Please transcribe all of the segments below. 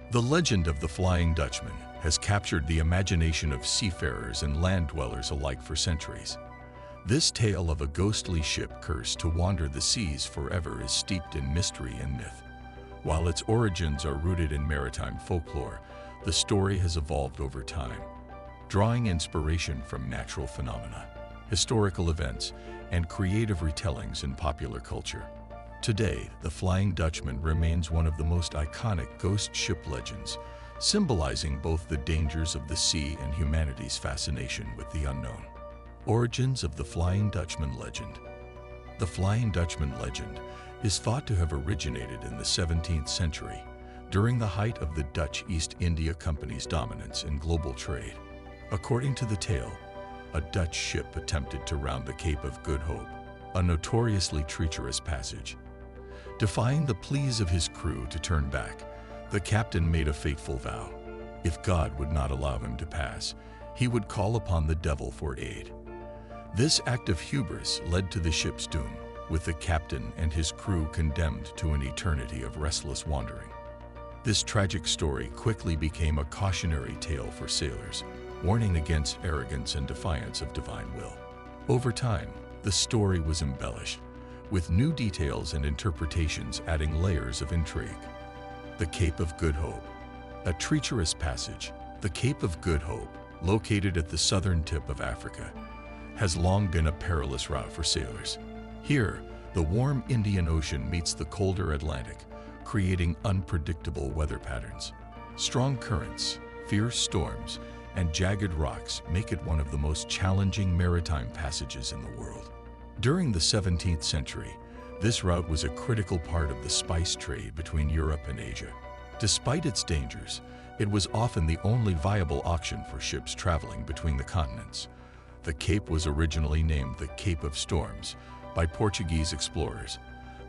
The legend of the Flying Dutchman has captured the imagination of seafarers and land dwellers alike for centuries. This tale of a ghostly ship cursed to wander the seas forever is steeped in mystery and myth. While its origins are rooted in maritime folklore, the story has evolved over time, drawing inspiration from natural phenomena, historical events, and creative retellings in popular culture. Today, the Flying Dutchman remains one of the most iconic ghost ship legends, symbolizing both the dangers of the sea and humanity's fascination with the unknown. Origins of the Flying Dutchman legend. The Flying Dutchman legend is thought to have originated in the 17th century, during the height of the Dutch East India Company's dominance in global trade. According to the tale, a Dutch ship attempted to round the Cape of Good Hope, a notoriously treacherous passage. Defying the pleas of his crew to turn back, the captain made a fateful vow. If God would not allow him to pass, he would call upon the devil for aid. This act of hubris led to the ship's doom, with the captain and his crew condemned to an eternity of restless wandering. This tragic story quickly became a cautionary tale for sailors, warning against arrogance and defiance of divine will. Over time, the story was embellished, with new details and interpretations adding layers of intrigue. The Cape of Good Hope. A treacherous passage, the Cape of Good Hope, located at the southern tip of Africa, has long been a perilous route for sailors. Here, the warm Indian Ocean meets the colder Atlantic, creating unpredictable weather patterns. Strong currents, fierce storms, and jagged rocks make it one of the most challenging maritime passages in the world. During the 17th century, this route was a critical part of the spice trade between Europe and Asia. Despite its dangers, it was often the only viable option for ships traveling between the continents. The Cape was originally named the Cape of Storms by Portuguese explorers,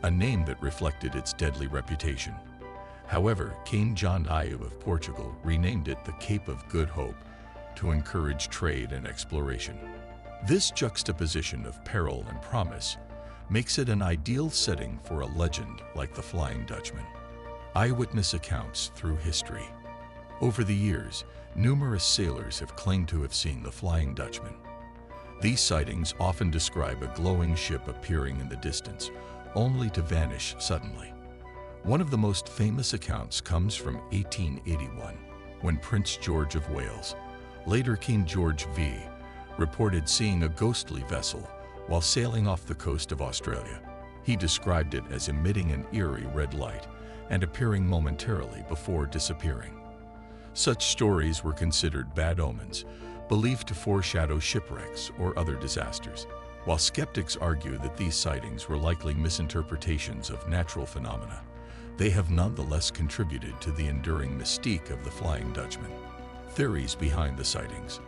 a name that reflected its deadly reputation. However, King John I of Portugal renamed it the Cape of Good Hope to encourage trade and exploration. This juxtaposition of peril and promise makes it an ideal setting for a legend like the Flying Dutchman. Eyewitness accounts through history. Over the years, numerous sailors have claimed to have seen the Flying Dutchman. These sightings often describe a glowing ship appearing in the distance, only to vanish suddenly. One of the most famous accounts comes from 1881, when Prince George of Wales, later King George V, reported seeing a ghostly vessel while sailing off the coast of Australia. He described it as emitting an eerie red light and appearing momentarily before disappearing. Such stories were considered bad omens, believed to foreshadow shipwrecks or other disasters. While skeptics argue that these sightings were likely misinterpretations of natural phenomena, they have nonetheless contributed to the enduring mystique of the Flying Dutchman. Theories behind the sightings.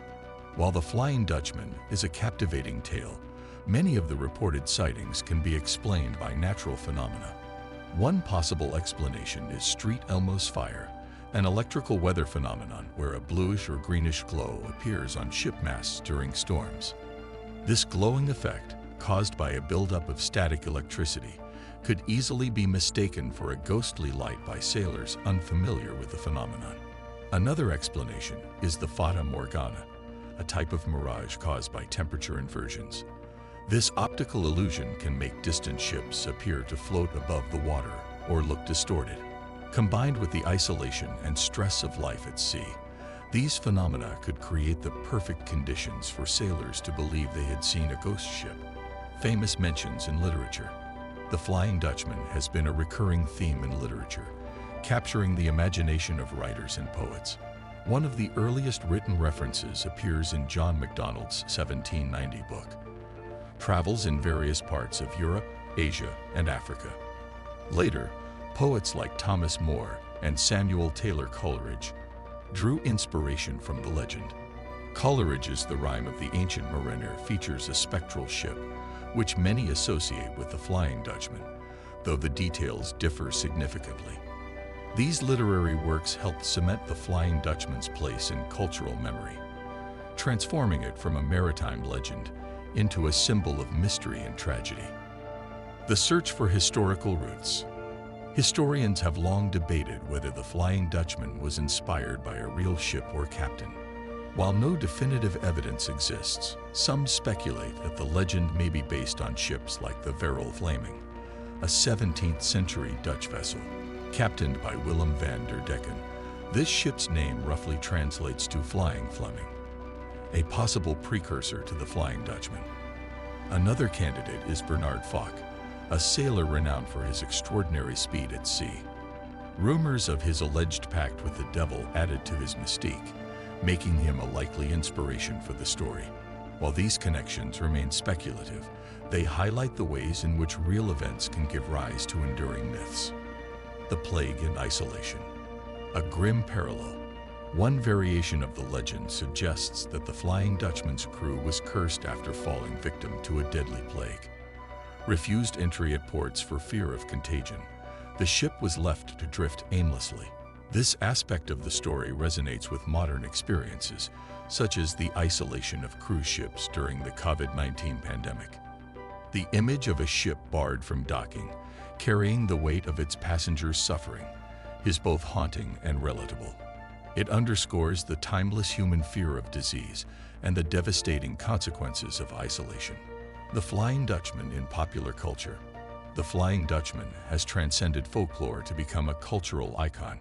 While the Flying Dutchman is a captivating tale, many of the reported sightings can be explained by natural phenomena. One possible explanation is street Elmo's fire, an electrical weather phenomenon where a bluish or greenish glow appears on ship masts during storms. This glowing effect, caused by a buildup of static electricity, could easily be mistaken for a ghostly light by sailors unfamiliar with the phenomenon. Another explanation is the Fata Morgana, a type of mirage caused by temperature inversions. This optical illusion can make distant ships appear to float above the water or look distorted. Combined with the isolation and stress of life at sea, these phenomena could create the perfect conditions for sailors to believe they had seen a ghost ship. Famous mentions in literature. The Flying Dutchman has been a recurring theme in literature, capturing the imagination of writers and poets. One of the earliest written references appears in John Macdonald's 1790 book, Travels in Various Parts of Europe, Asia, and Africa. Later, poets like Thomas Moore and Samuel Taylor Coleridge drew inspiration from the legend. Coleridge's The Rime of the Ancient Mariner features a spectral ship, which many associate with the Flying Dutchman, though the details differ significantly. These literary works helped cement the Flying Dutchman's place in cultural memory, transforming it from a maritime legend into a symbol of mystery and tragedy. The search for historical roots. Historians have long debated whether the Flying Dutchman was inspired by a real ship or captain. While no definitive evidence exists, some speculate that the legend may be based on ships like the Verel Vlaming, a 17th-century Dutch vessel, captained by Willem van der Decken. This ship's name roughly translates to Flying Fleming, a possible precursor to the Flying Dutchman. Another candidate is Bernard Foch, a sailor renowned for his extraordinary speed at sea. Rumors of his alleged pact with the devil added to his mystique, making him a likely inspiration for the story. While these connections remain speculative, they highlight the ways in which real events can give rise to enduring myths. The plague and isolation. A grim parallel. One variation of the legend suggests that the Flying Dutchman's crew was cursed after falling victim to a deadly plague. Refused entry at ports for fear of contagion, the ship was left to drift aimlessly. This aspect of the story resonates with modern experiences, such as the isolation of cruise ships during the COVID-19 pandemic. The image of a ship barred from docking, carrying the weight of its passengers' suffering, is both haunting and relatable. It underscores the timeless human fear of disease and the devastating consequences of isolation. The Flying Dutchman in popular culture. The Flying Dutchman has transcended folklore to become a cultural icon.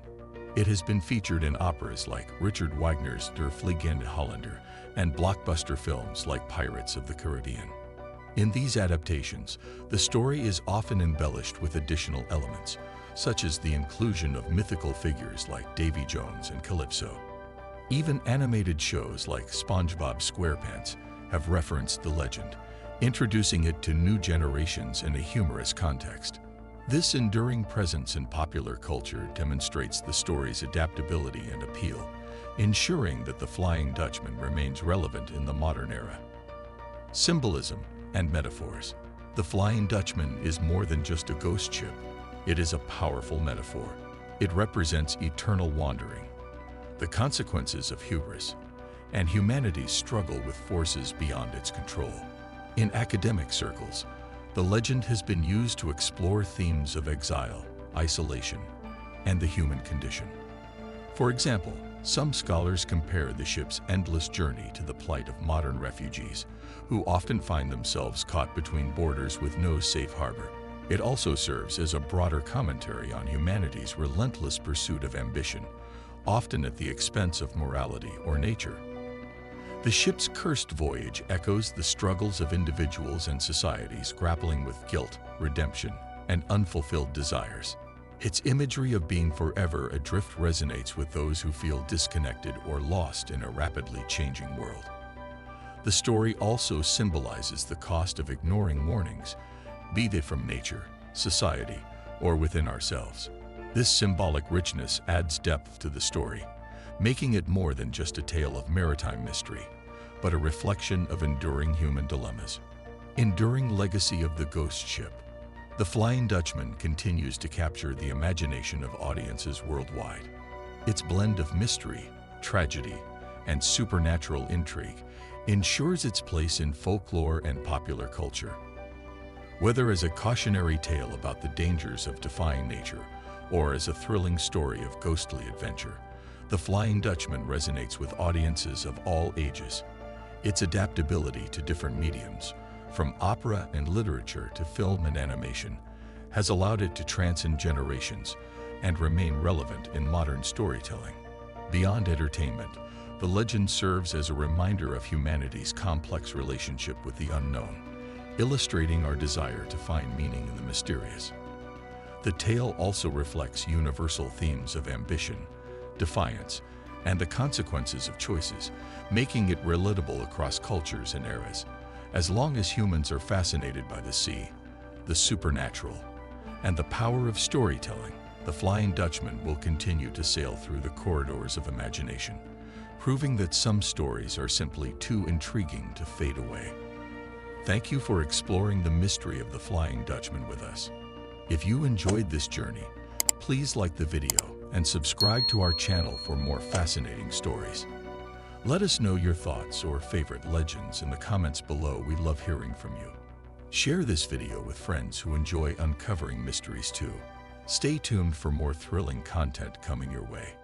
It has been featured in operas like Richard Wagner's Der Fliegende Holländer and blockbuster films like Pirates of the Caribbean. In these adaptations, the story is often embellished with additional elements, such as the inclusion of mythical figures like Davy Jones and Calypso. Even animated shows like SpongeBob SquarePants have referenced the legend, introducing it to new generations in a humorous context. This enduring presence in popular culture demonstrates the story's adaptability and appeal, ensuring that the Flying Dutchman remains relevant in the modern era. Symbolism and metaphors. The Flying Dutchman is more than just a ghost ship. It is a powerful metaphor. It represents eternal wandering, the consequences of hubris, and humanity's struggle with forces beyond its control. In academic circles, the legend has been used to explore themes of exile, isolation, and the human condition. For example, some scholars compare the ship's endless journey to the plight of modern refugees, who often find themselves caught between borders with no safe harbor. It also serves as a broader commentary on humanity's relentless pursuit of ambition, often at the expense of morality or nature. The ship's cursed voyage echoes the struggles of individuals and societies grappling with guilt, redemption, and unfulfilled desires. Its imagery of being forever adrift resonates with those who feel disconnected or lost in a rapidly changing world. The story also symbolizes the cost of ignoring warnings, be they from nature, society, or within ourselves. This symbolic richness adds depth to the story, making it more than just a tale of maritime mystery, but a reflection of enduring human dilemmas. Enduring legacy of the ghost ship. The Flying Dutchman continues to capture the imagination of audiences worldwide. Its blend of mystery, tragedy, and supernatural intrigue ensures its place in folklore and popular culture. Whether as a cautionary tale about the dangers of defying nature or as a thrilling story of ghostly adventure, The Flying Dutchman resonates with audiences of all ages. Its adaptability to different mediums, from opera and literature to film and animation, has allowed it to transcend generations and remain relevant in modern storytelling. Beyond entertainment, the legend serves as a reminder of humanity's complex relationship with the unknown, illustrating our desire to find meaning in the mysterious. The tale also reflects universal themes of ambition, defiance, and the consequences of choices, making it relatable across cultures and eras. As long as humans are fascinated by the sea, the supernatural, and the power of storytelling, the Flying Dutchman will continue to sail through the corridors of imagination, proving that some stories are simply too intriguing to fade away. Thank you for exploring the mystery of the Flying Dutchman with us. If you enjoyed this journey, please like the video and subscribe to our channel for more fascinating stories. Let us know your thoughts or favorite legends in the comments below. We love hearing from you. Share this video with friends who enjoy uncovering mysteries too. Stay tuned for more thrilling content coming your way.